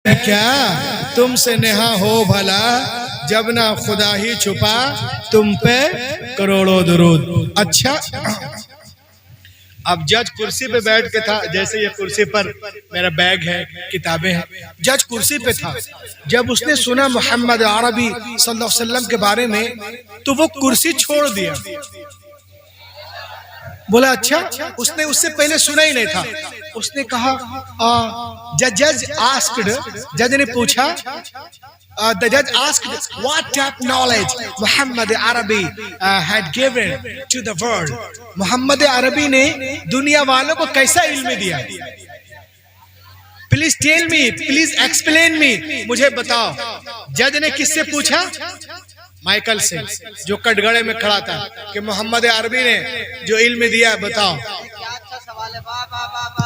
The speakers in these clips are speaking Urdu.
کیا تم سے نہا ہو بھلا جب نہ خدا ہی چھپا تم پہ کروڑوں درود۔ اچھا اب جج کرسی پہ بیٹھ کے تھا، جیسے یہ کرسی پر میرا بیگ ہے، کتابیں ہیں، جج کرسی پہ تھا۔ جب اس نے سنا محمد عربی صلی اللہ علیہ وسلم کے بارے میں تو وہ کرسی چھوڑ دیا، بولا اچھا، اس نے اس سے پہلے سنا ہی نہیں تھا۔ اس نے کہا جج آسکڈ، جج نے پوچھا، the judge asked what type knowledge Muhammad Arabi had given to the world. محمد عربی نے دنیا والوں کو کیسا علم دیا؟ Please tell me, please explain me. مجھے بتاؤ۔ جج نے کس سے پوچھا؟ مائیکل سے، جو کٹگڑے میں کھڑا تھا، کہ محمد عربی نے جو علم دیا بتاؤ۔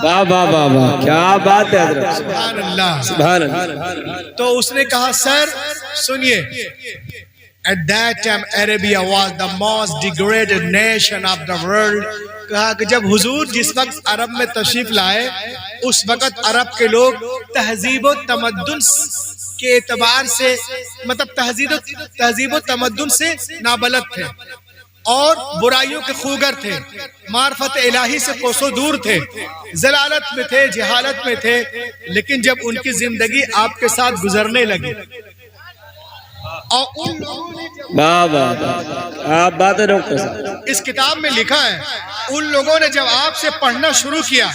واہ واہ واہ واہ، کیا بات ہے حضرت، سبحان اللہ سبحان اللہ۔ تو اس نے کہا سر سنیے، at that time Arabia was the most degraded nation of the world۔ کہا کہ جب حضور جس وقت عرب میں تشریف لائے اس وقت عرب کے لوگ تہذیب و تمدن کے اعتبار سے، مطلب تہذیب و تمدن سے نابلد تھے اور برائیوں کے خوگر تھے، معرفت الہی سے کوسوں دور تھے، ضلالت میں تھے، جہالت میں تھے۔ لیکن جب ان کی زندگی آپ کے ساتھ گزرنے لگی اور ان لوگوں نے واہ واہ واہ، آپ بات ہے ڈاکٹر صاحب، اس کتاب میں لکھا ہے، ان لوگوں نے جب آپ سے پڑھنا شروع کیا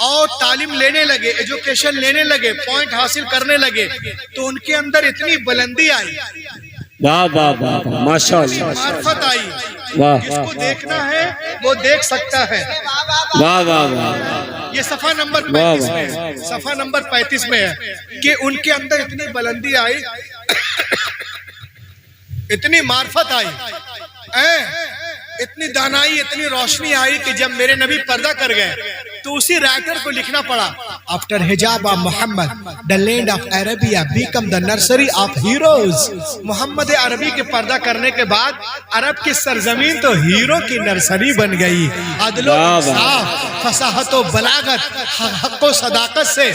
اور تعلیم لینے لگے، ایجوکیشن لینے لگے، پوائنٹ حاصل کرنے لگے، تو ان کے اندر اتنی بلندی آئی، واہ واہ واہ، ماشاءاللہ، معرفت آئی۔ واہ جس کو دیکھنا ہے وہ دیکھ سکتا ہے۔ واہ واہ واہ، یہ صفحہ نمبر 35 میں ہے، صفحہ نمبر 35 میں ہے کہ ان کے اندر اتنی بلندی آئی، اتنی معرفت آئی، اتنی دانائی، اتنی روشنی آئی کہ جب میرے نبی پردہ کر گئے تو اسی رائٹر کو لکھنا پڑا، after hijab of Muhammad the land of Arabia become the nursery of heroes۔ محمد عربی کے پردہ کرنے کے بعد عرب کی سرزمین تو ہیرو کی نرسری بن گئی، عدل و انصاف، فصاحت و بلاغت، حق و صداقت سے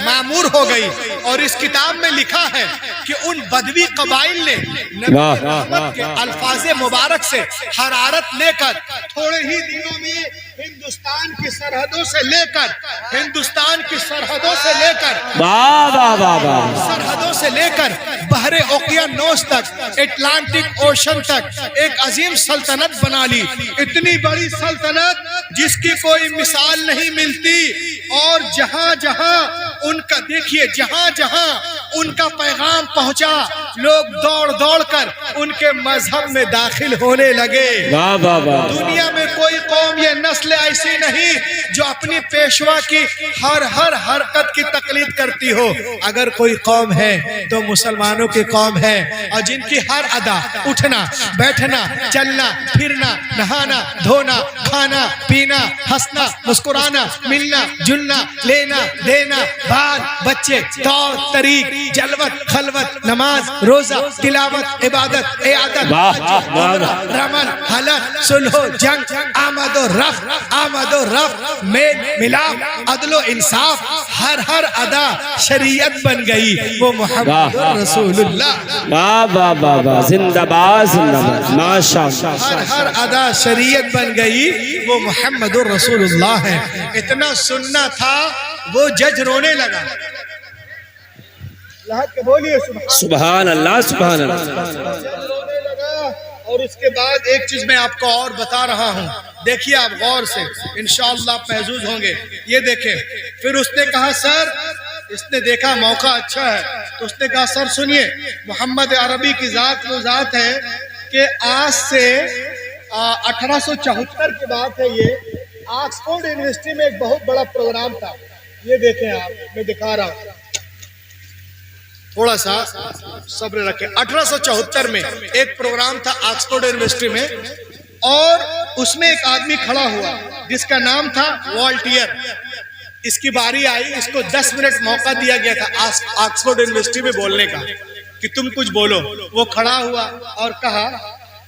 معمور ہو گئی۔ اور اس کتاب میں لکھا ہے کہ ان بدوی قبائل نے نبی محمد کے الفاظ مبارک سے حرارت لے کر تھوڑے ہی دنوں میں ہندوستان کی سرحدوں سے لے کر واہ واہ واہ واہ، سرحدوں سے لے کر بحر اوقیانوس تک، اٹلانٹک اوشن تک ایک عظیم سلطنت بنا لی، اتنی بڑی سلطنت جس کی کوئی مثال نہیں ملتی۔ اور جہاں جہاں ان کا دیکھیے، جہاں جہاں ان کا پیغام پہنچا لوگ دوڑ دوڑ کر ان کے مذہب میں داخل ہونے لگے۔ واہ واہ واہ، دنیا میں کوئی قوم یا نسل ایسی نہیں جو اپنی پیشوا کی ہر حرکت کی تقلید کرتی ہو۔ اگر کوئی قوم ہے تو مسلمانوں کی قوم ہے، اور جن کی ہر ادا، اٹھنا بیٹھنا، چلنا پھرنا، نہانا دھونا، کھانا پینا، ہنسنا مسکرانا، ملنا جلنا، لینا دینا، بال بچے، طور طریق، جلوت خلوت، نماز روزہ، تلاوت عبادت، عیادت، رمل حلق، صلح و جنگ، آمد و رفع، میل ملاپ، عدل و انصاف، ہر ادا شریعت بن گئی، وہ محمد رسول اللہ۔ واہ واہ واہ واہ، زندہ باد زندہ باد، ماشاءاللہ، ہر ادا شریعت بن گئی، وہ محمد رسول اللہ ہے۔ اتنا سننا تھا وہ جج رونے لگا، بولیے سبحان اللہ سبحان اللہ۔ رونے لگا۔ اور اس کے بعد ایک چیز میں آپ کو اور بتا رہا ہوں، دیکھیے آپ غور سے، انشاءاللہ آپ محظوظ ہوں گے۔ یہ دیکھیں، پھر اس نے کہا سر، اس نے دیکھا موقع اچھا ہے تو اس نے کہا سر سنیے، محمد عربی کی ذات وہ ذات ہے کہ آج سے 1874 کی بات ہے، یہ آکسفورڈ یونیورسٹی میں ایک بہت بڑا پروگرام تھا۔ یہ دیکھیں آپ، میں دکھا رہا ہوں، تھوڑا سا صبر رکھیں۔ 1874 میں ایک پروگرام تھا آکسفورڈ یونیورسٹی میں، اور اس میں ایک آدمی کھڑا ہوا جس کا نام تھا والٹیئر۔ اس کی باری آئی، اس کو 10 منٹ موقع دیا گیا تھا آکسفورڈ یونیورسٹی میں بولنے کا کہ تم کچھ بولو۔ وہ کھڑا ہوا اور کہا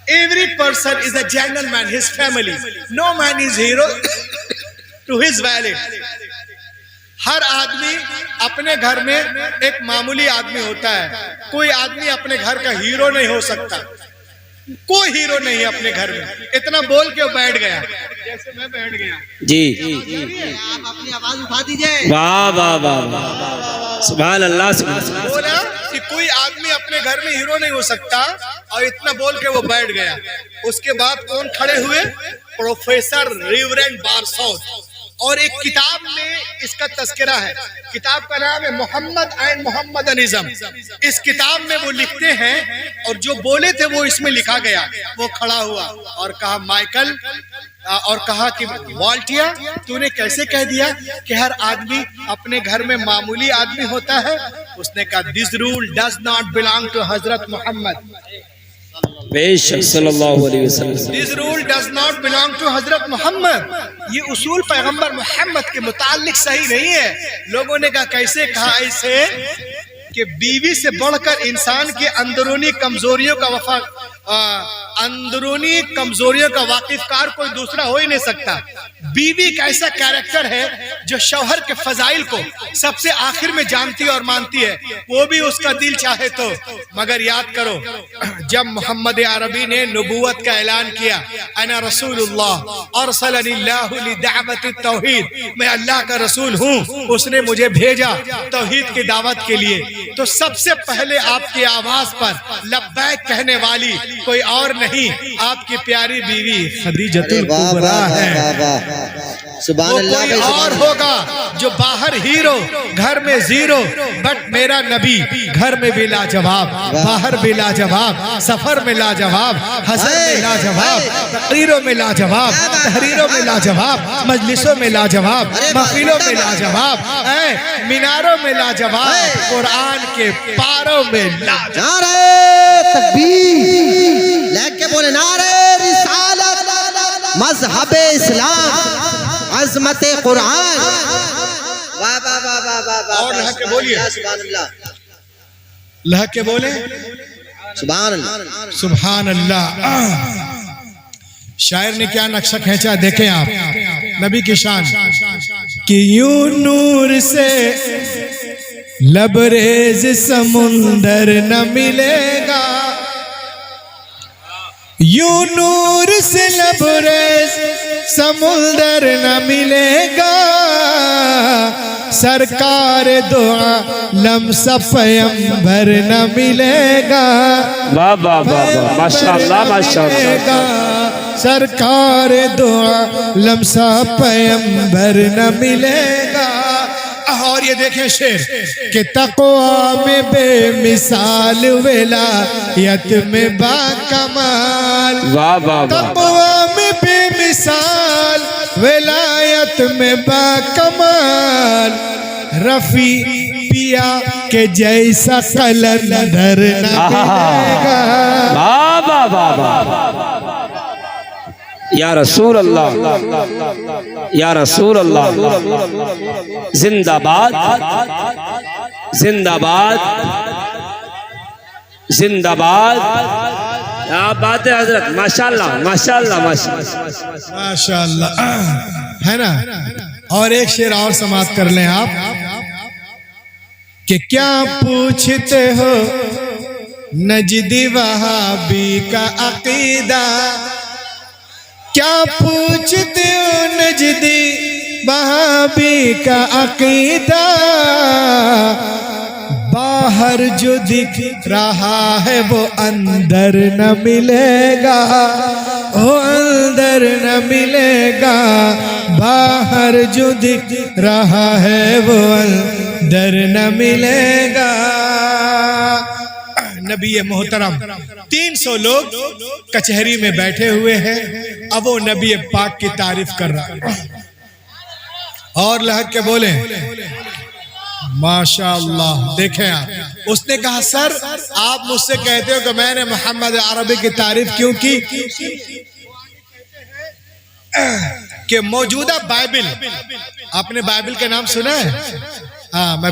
every person is a gentleman, his family, no man is hero to his valley۔ ہر آدمی اپنے گھر میں ایک معمولی آدمی ہوتا ہے. کوئی آدمی اپنے گھر کا ہیرو نہیں ہو سکتا. کوئی ہیرو نہیں ہے اپنے گھر میں. اتنا بول کے وہ بیٹھ گیا جیسے میں بیٹھ گیا. جی آپ اپنی آواز اٹھا دیجئے. واہ واہ واہ سبحان اللہ سبحان اللہ. بولا کہ کوئی آدمی اپنے گھر میں ہیرو نہیں ہو سکتا اور اتنا بول کے وہ بیٹھ گیا. اس کے بعد کون کھڑے ہوئے؟ پروفیسر ریورنڈ بارساؤتھ. اور ایک کتاب میں اس کا تذکرہ ہے. کتاب کا نام ہے محمد اینڈ محمدنزم. اس کتاب میں وہ لکھتے ہیں اور جو بولے تھے وہ اس میں لکھا گیا. وہ کھڑا ہوا اور کہا مائیکل، اور کہا کہ والٹیا تو نے کیسے کہہ دیا کہ ہر آدمی اپنے گھر میں معمولی آدمی ہوتا ہے؟ اس نے کہا this rule does not belong to حضرت محمد. بے شک صلی اللہ علیہ وسلم. This rule does not belong to حضرت محمد. یہ اصول پیغمبر محمد کے متعلق صحیح نہیں ہے. لوگوں نے کہا کیسے؟ کہا ایسے کہ بیوی سے بڑھ کر انسان کی اندرونی کمزوریوں کا واقف کار کوئی دوسرا ہو ہی نہیں سکتا. بیوی ایک ایسا کیریکٹر ہے جو شوہر کے فضائل کو سب سے آخر میں جانتی اور مانتی ہے، وہ بھی اس کا دل چاہے تو. مگر یاد کرو جب محمد عربی نے نبوت کا اعلان کیا، انا رسول اللہ ارسلنی اللہ لدعوت التوحید، میں اللہ کا رسول ہوں، اس نے مجھے بھیجا توحید کی دعوت کے لیے، تو سب سے پہلے آپ کی آواز پر لبیک کہنے والی کوئی اور نہیں، آپ کی پیاری بیوی خدیجۃ الکبریٰ ہے. وہ کوئی اور ہوگا جو باہر ہیرو گھر میں زیرو، بٹ میرا نبی گھر میں بھی لاجواب، باہر بھی لاجواب، سفر میں لاجواب، حضر میں لاجواب، تقریروں میں لاجواب، تحریروں میں لاجواب، مجلسوں میں لاجواب، محفلوں میں لاجواب، میناروں میں لاجواب، قرآن کے پاروں میں لاجواب. نعرہ تکبیر لے کے بولے نعرہ رسالت، مذہب اسلام، عظمت قرآن. واہ واہ واہ واہ واہ. اور لہا کے بولیے سبحان اللہ، لہا کے بولے سبحان اللہ. سبحان اللہ. شاعر نے کیا نقشہ کھینچا دیکھیں آپ نبی کی شان. کہ یوں نور سے لبریز سمندر نہ ملے گا، یوں نور سے لبریز سمندر نہ ملے گا، سرکار دو عالم سا پیمبر نہ ملے گا. واہ واہ واہ واہ ماشاءاللہ ماشاءاللہ. سرکار دو عالم سا پیمبر نہ ملے گا. اور یہ دیکھیں شعر کہ تقوی میں بے مثال، ولایت میں با کمال. واہ واہ واہ. تقوی میں بے مثال، ولایت میں با کمال، رفیع پیا کے جیسا قلندر نہ ملے گا. واہ واہ واہ واہ. یا رسول اللہ، یا رسول اللہ، زندہ باد زندہ باد زندہ باد. کیا بات ہے حضرت، ماشاءاللہ ماشاءاللہ ماشاءاللہ ماشاءاللہ. ہے نا. اور ایک شعر اور سماعت کر لیں آپ کہ کیا پوچھتے ہو نجدی وہابی کا عقیدہ، کیا پوچھتے ہو نجدی وہابی کا عقیدہ، باہر جو دکھ رہا ہے وہ اندر نہ ملے گا، وہ اندر نہ ملے گا، باہر جو دکھ رہا ہے وہ اندر نہ ملے گا. نبی محترم 300 لوگ کچہری میں بیٹھے ہوئے ہیں، اب وہ نبی پاک کی تعریف کر رہا ہے. اور لہک کے بولیں ماشاءاللہ. دیکھیں آپ، اس نے کہا سر آپ مجھ سے کہتے ہو کہ میں نے محمد عربی کی تعریف کیوں کی؟ کہ موجودہ بائبل، آپ نے بائبل کا نام سنا ہے؟ ہاں میں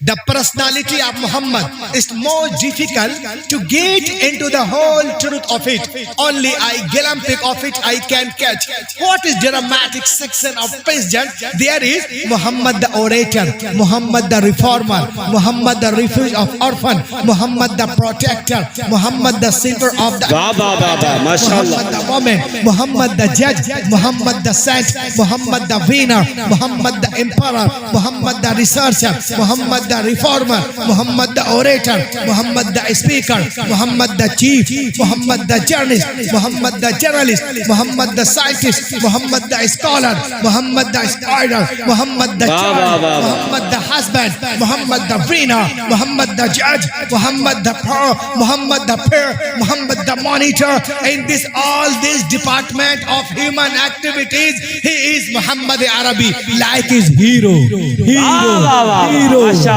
the personality of Muhammad is more difficult to get into the whole truth of it. Only a glimpse of it I can catch. What is dramatic section of president? There is Muhammad the orator, Muhammad the reformer, Muhammad the refuge of orphan, Muhammad the protector, Muhammad the center of the Muhammad the moment, Muhammad the judge, Muhammad the saint, Muhammad the winner, Muhammad the emperor, Muhammad the researcher, Muhammad the reformer, Muhammad the orator, Muhammad the speaker, Muhammad the chief, Muhammad the journalist, Muhammad the journalist, Muhammad the scientist, Muhammad the scholar, Muhammad the scholar, Muhammad the child, Muhammad the husband, Muhammad the winner, Muhammad the judge, Muhammad the power, Muhammad the peer, Muhammad the monitor. In this all this department of human activities, he is Muhammad Arabi, like his hero,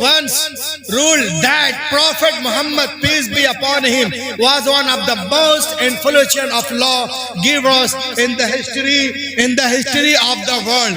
once ruled that Prophet Muhammad peace be upon him was one of the most influential of law givers in the history of the world।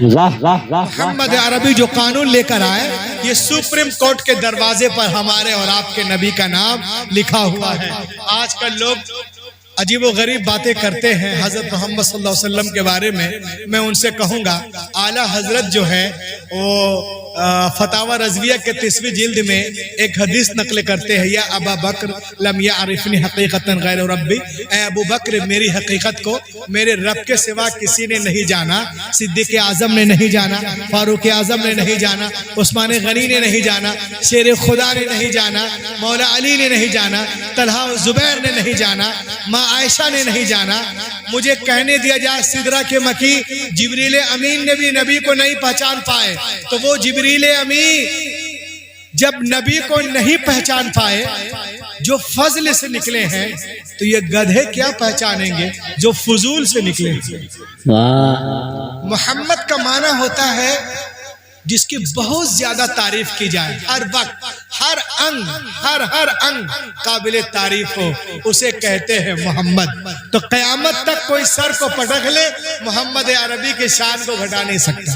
واہ واہ واہ محمد عربی جو قانون لے کر آئے، یہ سپریم کورٹ کے دروازے پر ہمارے اور آپ کے نبی کا نام لکھا ہوا ہے۔ آج کل لوگ عجیب و غریب باتیں کرتے ہیں حضرت محمد صلی اللہ علیہ وسلم کے بارے میں ان سے کہوں گا، اعلیٰ حضرت جو ہے وہ فتاوی رضویہ کے 30ویں جلد میں ایک حدیث نقل کرتے ہیں، یا ابا بکر لم یعرفنی حقیقتا غیر ربی، اے ابو بکر میری حقیقت کو میرے رب کے سوا کسی نے نہیں جانا، صدیق اعظم نے نہیں جانا، فاروق اعظم نے نہیں جانا، عثمان غنی نے نہیں جانا، شیر خدا نے نہیں جانا، مولا علی نے نہیں جانا، طلحہ و زبیر نے نہیں جانا، ماں عائشہ نے نہیں جانا۔ مجھے کہنے دیا جائے سدرہ کے مکی جبریل امین نے بھی نبی کو نہیں پہچان پائے، تو وہ جبریل امین جب نبی کو نہیں پہچان پائے جو فضل سے نکلے ہیں، تو یہ گدھے کیا پہچانیں گے جو فضول سے نکلے ہیں۔ محمد کا معنی ہوتا ہے جس کی بہت زیادہ تعریف کی جائے، ہر وقت ہر انگ قابل تعریف ہو، اسے کہتے ہیں محمد۔ تو قیامت تک کوئی سر کو پٹک لے، محمد عربی کے شان کو گھٹا نہیں سکتا۔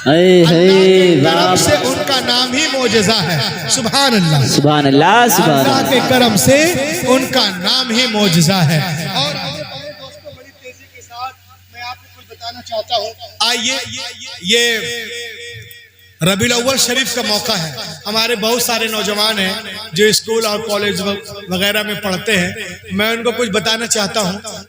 اللہ کے کرم سے ان کا نام ہی معجزہ ہے، سبحان اللہ سبحان اللہ سبحان اللہ اللہ۔ کے کرم سے ان کا نام ہی معجزہ ہے۔ اور دوستوں بڑی تیزی کے ساتھ میں آپ کو کچھ بتانا چاہتا ہوں۔ آئیے، یہ ربیع الاول شریف کا موقع ہے، ہمارے بہت سارے نوجوان ہیں جو اسکول اور کالج وغیرہ میں پڑھتے ہیں، میں ان کو کچھ بتانا چاہتا ہوں۔